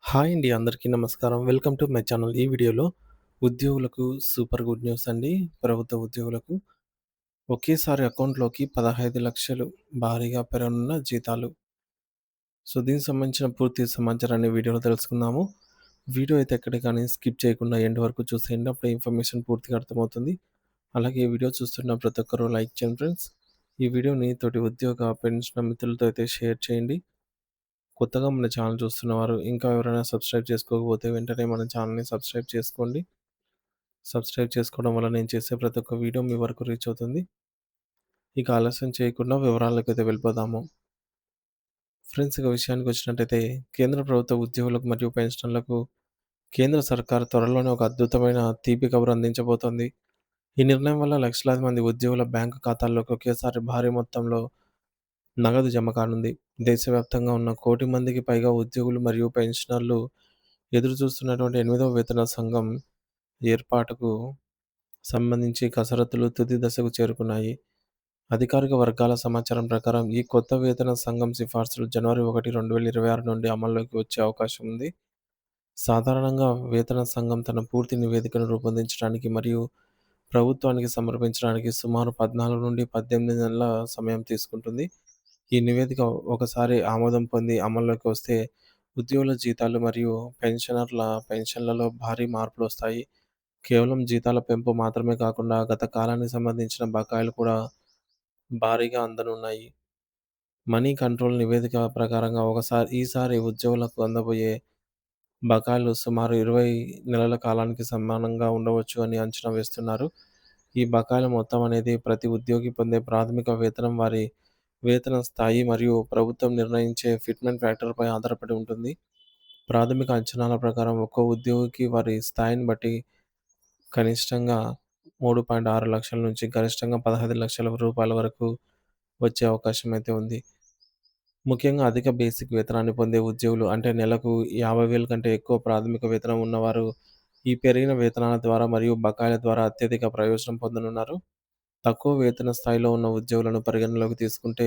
Hi అండి. అందరికీ నమస్కారం. Welcome to my channel. ఈ వీడియోలో ఉద్యోగులకు సూపర్ గుడ్ న్యూస్ అండి. ప్రభుత్వ ఉద్యోగులకు ఒకేసారి అకౌంట్‌లోకి 15,00,000 భారీగా పెరగనున్న జీతాలు. దీనికి సంబంధించిన పూర్తి సమాచారాన్ని వీడియోలో తెలుసుకుందాము. వీడియో అయితే ఎక్కడ కానీ స్కిప్ చేయకుండా ఎండ్ వరకు చూసేయండి. అప్పుడే ఇన్ఫర్మేషన్ పూర్తిగా అర్థమవుతుంది. అలాగే ఈ వీడియో చూస్తున్న ప్రతి ఒక్కరు లైక్ చేయండి ఫ్రెండ్స్. ఈ వీడియోని తోటి ఉద్యోగ, పెన్షన్ మిత్రులతో అయితే షేర్ చేయండి. కొత్తగా మన ఛానల్ చూస్తున్నవారు ఇంకా ఎవరైనా సబ్స్క్రైబ్ చేసుకోకపోతే వెంటనే మన ఛానల్‌ని సబ్స్క్రైబ్ చేసుకోండి. సబ్స్క్రైబ్ చేసుకోవడం వల్ల నేను చేసే ప్రతి ఒక్క వీడియో మీ వరకు రీచ్ అవుతుంది. ఇక ఆలస్యం చేయకుండా వివరాలకైతే వెళ్ళిపోదాము. ఫ్రెండ్స్ ఇక విషయానికొచ్చినట్టయితే కేంద్ర ప్రభుత్వ ఉద్యోగులకు మరియు పెన్షనర్లకు కేంద్ర సర్కార్ త్వరలోనే ఒక అద్భుతమైన తీపి కబురు అందించబోతోంది. ఈ నిర్ణయం వల్ల లక్షలాది మంది ఉద్యోగుల బ్యాంకు ఖాతాల్లోకి ఒకేసారి భారీ మొత్తంలో నగదు జమ కానుంది. దేశవ్యాప్తంగా ఉన్న 1,00,00,000 మందికి పైగా ఉద్యోగులు మరియు పెన్షనర్లు ఎదురుచూస్తున్నటువంటి 8వ వేతన సంఘం ఏర్పాటుకు సంబంధించి కసరత్తులు తుది దశకు చేరుకున్నాయి. అధికారిక వర్గాల సమాచారం ప్రకారం ఈ కొత్త వేతన సంఘం సిఫార్సులు జనవరి 1, 2026 నుండి అమల్లోకి వచ్చే అవకాశం ఉంది. సాధారణంగా వేతన సంఘం తన పూర్తి నివేదికను రూపొందించడానికి మరియు ప్రభుత్వానికి సమర్పించడానికి సుమారు 14-18 నెలల సమయం తీసుకుంటుంది. ఈ నివేదిక ఒకసారి ఆమోదం పొంది అమల్లోకి వస్తే ఉద్యోగుల జీతాలు మరియు పెన్షనర్ల పెన్షన్లలో భారీ మార్పులొస్తాయి. కేవలం జీతాల పెంపు మాత్రమే కాకుండా గత కాలానికి సంబంధించిన బకాయిలు కూడా భారీగా అందనున్నాయి. మనీ కంట్రోల్ నివేదిక ప్రకారంగా ఈసారి ఉద్యోగులకు అందబోయే బకాయిలు సుమారు 20 నెలల కాలానికి సమానంగా ఉండవచ్చు అని అంచనా వేస్తున్నారు. ఈ బకాయిల మొత్తం అనేది ప్రతి ఉద్యోగి పొందే ప్రాథమిక వేతనం, వారి వేతన స్థాయి మరియు ప్రభుత్వం నిర్ణయించే ఫిట్‌మెంట్ ఫ్యాక్టర్‌పై ఆధారపడి ఉంటుంది. ప్రాథమిక అంచనాల ప్రకారం ఒక్కో ఉద్యోగికి వారి స్థాయిని బట్టి కనిష్టంగా 3.6 లక్షల నుంచి గరిష్టంగా 15,00,000 రూపాయల వరకు వచ్చే అవకాశం అయితే ఉంది. ముఖ్యంగా అధిక బేసిక్ వేతనాన్ని పొందే ఉద్యోగులు అంటే నెలకు 50,000 కంటే ఎక్కువ ప్రాథమిక వేతనం ఉన్నవారు ఈ పెరిగిన వేతనాల ద్వారా మరియు బకాయిల ద్వారా అత్యధిక ప్రయోజనం పొందనున్నారు. తక్కువ వేతన స్థాయిలో ఉన్న ఉద్యోగులను పరిగణనలోకి తీసుకుంటే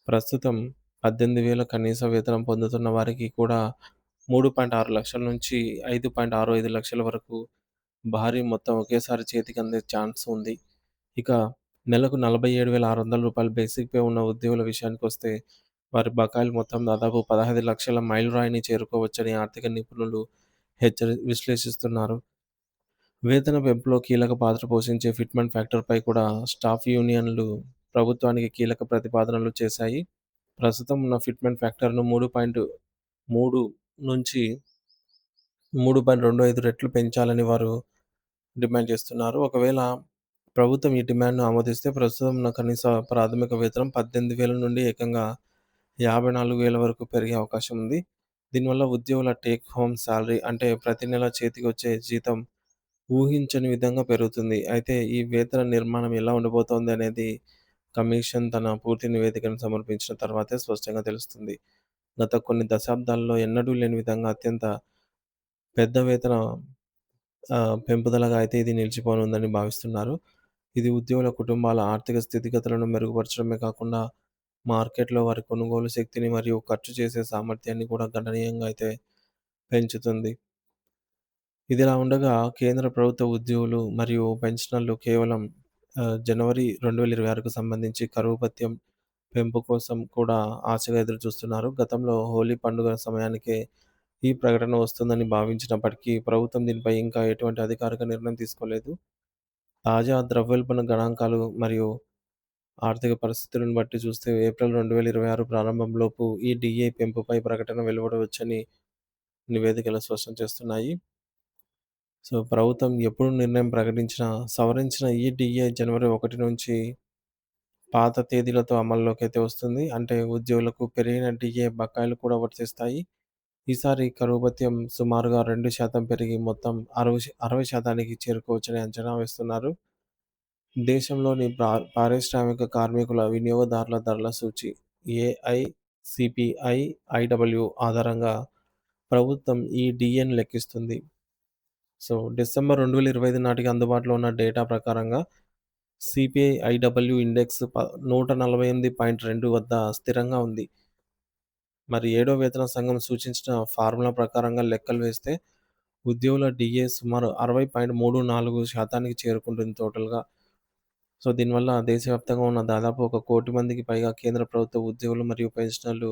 ప్రస్తుతం 18,000 కనీస వేతనం పొందుతున్న వారికి కూడా 3.6 లక్షల నుంచి 5.65 లక్షల వరకు భారీ మొత్తం ఒకేసారి చేతికి అందే ఛాన్స్ ఉంది. ఇక నెలకు రూ. 47,600 బేసిక్ పే ఉన్న ఉద్యోగుల విషయానికొస్తే వారి బకాయిలు మొత్తం దాదాపు 15,00,000 మైలురాయిని చేరుకోవచ్చని ఆర్థిక నిపుణులు విశ్లేషిస్తున్నారు. వేతన పెంపులో కీలక పాత్ర పోషించే ఫిట్‌మెంట్ ఫ్యాక్టర్‌పై కూడా స్టాఫ్ యూనియన్‌లు ప్రభుత్వానికి కీలక ప్రతిపాదనలు చేశాయి. ప్రస్తుతం ఉన్న ఫిట్‌మెంట్ ఫ్యాక్టర్‌ను 3.3 నుంచి 3.25 రెట్లు పెంచాలని వారు డిమాండ్ చేస్తున్నారు. ఒకవేళ ప్రభుత్వం ఈ డిమాండ్‌ను ఆమోదిస్తే ప్రస్తుతం ఉన్న కనీస ప్రాథమిక వేతనం 18,000 నుండి ఏకంగా 54,000 వరకు పెరిగే అవకాశం ఉంది. దీనివల్ల ఉద్యోగుల టేక్ హోమ్ సాలరీ అంటే ప్రతి నెల చేతికొచ్చే జీతం ఊహించని విధంగా పెరుగుతుంది. అయితే ఈ వేతన నిర్మాణం ఎలా ఉండబోతోంది అనేది కమిషన్ తన పూర్తి నివేదికను సమర్పించిన తర్వాతే స్పష్టంగా తెలుస్తుంది. గత కొన్ని దశాబ్దాల్లో ఎన్నడూ లేని విధంగా అత్యంత పెద్ద వేతన పెంపుదలగా అయితే ఇది నిలిచిపోనుందని భావిస్తున్నారు. ఇది ఉద్యోగుల కుటుంబాల ఆర్థిక స్థితిగతులను మెరుగుపరచడమే కాకుండా మార్కెట్‌లో వారి కొనుగోలు శక్తిని మరియు ఖర్చు చేసే సామర్థ్యాన్ని కూడా గణనీయంగా అయితే పెంచుతుంది. ఇదిలా ఉండగా కేంద్ర ప్రభుత్వ ఉద్యోగులు మరియు పెన్షనర్లు కేవలం జనవరి 2026కు సంబంధించి కరువు భత్యం పెంపు కోసం కూడా ఆశగా ఎదురుచూస్తున్నారు. గతంలో హోలీ పండుగ సమయానికే ఈ ప్రకటన వస్తుందని భావించినప్పటికీ ప్రభుత్వం దీనిపై ఇంకా ఎటువంటి అధికారిక నిర్ణయం తీసుకోలేదు. తాజా ద్రవ్యోల్బణ గణాంకాలు మరియు ఆర్థిక పరిస్థితులను బట్టి చూస్తే ఏప్రిల్ 2026 ప్రారంభంలోపు ఈ డీఏ పెంపుపై ప్రకటన వెలువడవచ్చని నివేదికలు స్పష్టం చేస్తున్నాయి. ప్రభుత్వం ఎప్పుడు నిర్ణయం ప్రకటించినా సవరించిన ఈ డీఏ జనవరి 1 నుంచి పాత తేదీలతో అమల్లోకైతే వస్తుంది. అంటే ఉద్యోగులకు పెరిగిన డీఏ బకాయిలు కూడా వర్తిస్తాయి. ఈసారి కరువు భత్యం సుమారుగా 2% పెరిగి మొత్తం 60% చేరుకోవచ్చని అంచనా వేస్తున్నారు. దేశంలోని పారిశ్రామిక కార్మికుల వినియోగదారుల ధరల సూచి ఏఐసిపిఐ ఐడబ్ల్యూ ఆధారంగా ప్రభుత్వం ఈ డీఏను లెక్కిస్తుంది. డిసెంబర్ 2025 నాటికి అందుబాటులో ఉన్న డేటా ప్రకారంగా సిపిఐ ఐడబ్ల్యూ ఇండెక్స్ 148.2 వద్ద స్థిరంగా ఉంది. మరి ఏడో వేతన సంఘం సూచించిన ఫార్ములా ప్రకారంగా లెక్కలు వేస్తే ఉద్యోగుల డిఏ సుమారు 60.34% చేరుకుంటుంది టోటల్‌గా. సో, దీనివల్ల దేశవ్యాప్తంగా ఉన్న దాదాపు 1,00,00,000 మందికి పైగా కేంద్ర ప్రభుత్వ ఉద్యోగులు మరియు పెన్షనర్లు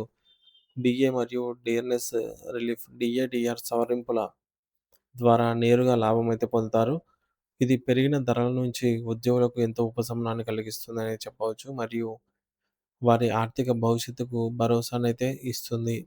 డిఏ మరియు డిఆర్‌ఎస్ రిలీఫ్, డిఏ, డిఆర్ సవరింపుల ద్వారా నేరుగా లాభమైతే పొందుతారు. ఇది పెరిగిన ధరల నుంచి ఉద్యోగులకు ఎంతో ఉపశమనాన్ని కలిగిస్తుందని చెప్పవచ్చు. మరియు వారి ఆర్థిక భవిష్యత్తుకు భరోసానైతే ఇస్తుంది.